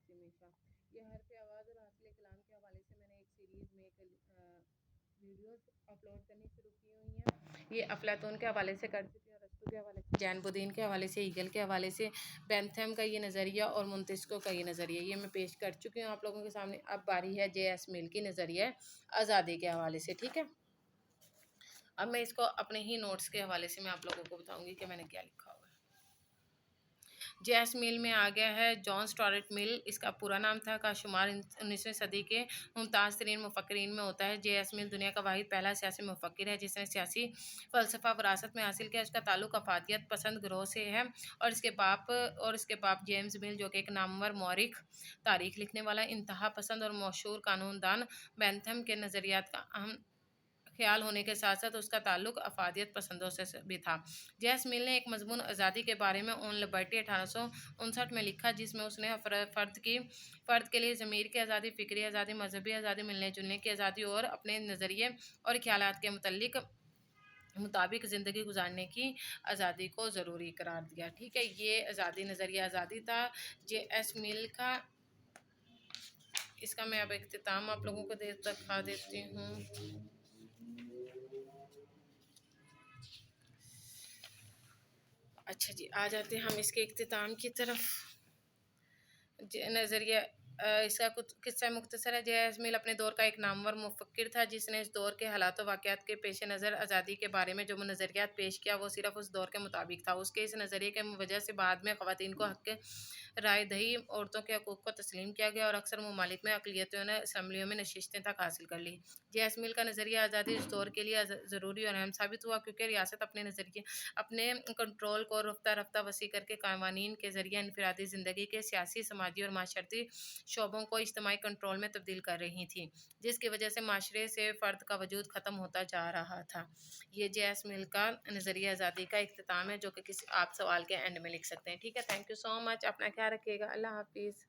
سے ہمیشہ۔ یہ حرف آواز اور حاصل کلام کے حوالے سے میں نے ایک سیریز میں ایک ویڈیوز اپلوڈ کرنی شروع کی ہوئی ہیں۔ یہ افلاطون کے حوالے سے کر چکی ہوں، ارسطو کے حوالے سے، جین بدین کے حوالے سے، ایگل کے حوالے سے، بینتھم کا یہ نظریہ اور مونتسکیو کا یہ نظریہ، یہ میں پیش کر چکی ہوں آپ لوگوں کے سامنے۔ اب باری ہے جے ایس مل کی نظریہ آزادی کے حوالے سے، ٹھیک ہے۔ اب میں اس کو اپنے ہی نوٹس کے حوالے سے میں آپ لوگوں کو بتاؤں گی کہ میں نے کیا لکھا ہوا ہے۔ جے ایس مل میں آ گیا ہے جان سٹارٹ مل، اس کا پورا نام تھا، کا شمار 19ویں صدی کے ممتاز ترین مفکرین میں ہوتا ہے۔ جے ایس مل دنیا کا واحد پہلا سیاسی مفکر ہے جس نے سیاسی فلسفہ وراثت میں حاصل کیا۔ اس کا تعلق افادیت پسند گروہ سے ہے اور اس کے باپ جیمز مل جو کہ ایک نامور مورخ، تاریخ لکھنے والا، انتہا پسند اور مشہور قانون دان بینتھم کے نظریات کا اہم خیال ہونے کے ساتھ ساتھ اس کا تعلق افادیت پسندوں سے بھی تھا۔ جے ایس مل نے ایک مضمون آزادی کے بارے میں اون لبرٹی 1859 میں لکھا جس میں اس نے فرد کے لیے ضمیر کی آزادی، فکری آزادی، مذہبی آزادی، ملنے جلنے کی آزادی اور اپنے نظریے اور خیالات کے مطابق زندگی گزارنے کی آزادی کو ضروری قرار دیا، ٹھیک ہے۔ یہ آزادی نظریہ آزادی تھا جے ایس مل کا۔ اس کا میں اب اختتام آپ لوگوں کو دکھا دیتی ہوں۔ اچھا جی، آ جاتے ہیں ہم اس کے اختتام کی طرف۔ نظریہ اس کا کچھ قصہ مختصر ہے۔ جے ایس مل اپنے دور کا ایک نامور مفکر تھا جس نے اس دور کے حالات و واقعات کے پیش نظر آزادی کے بارے میں جو نظریات پیش کیا وہ صرف اس دور کے مطابق تھا۔ اس کے اس نظریے کی وجہ سے بعد میں خواتین کو حق رائے دہی، عورتوں کے حقوق کو تسلیم کیا گیا اور اکثر ممالک میں اقلیتوں نے اسمبلیوں میں نشستیں تک حاصل کر لی۔ جے ایس مل کا نظریہ آزادی اس دور کے لیے ضروری اور اہم ثابت ہوا کیونکہ ریاست اپنے کنٹرول کو رفتہ رفتہ وسیع کر کے قوانین کے ذریعے انفرادی زندگی کے سیاسی، سماجی اور معاشرتی شعبوں کو اجتماعی کنٹرول میں تبدیل کر رہی تھی جس کی وجہ سے معاشرے سے فرد کا وجود ختم ہوتا جا رہا تھا۔ یہ جے ایس مل کا نظریہ آزادی کا اختتام ہے جو کہ آپ سوال کے اینڈ میں لکھ سکتے ہیں، ٹھیک ہے۔ تھینک یو سو مچ، اپنا خیال رکھیے گا، اللہ حافظ۔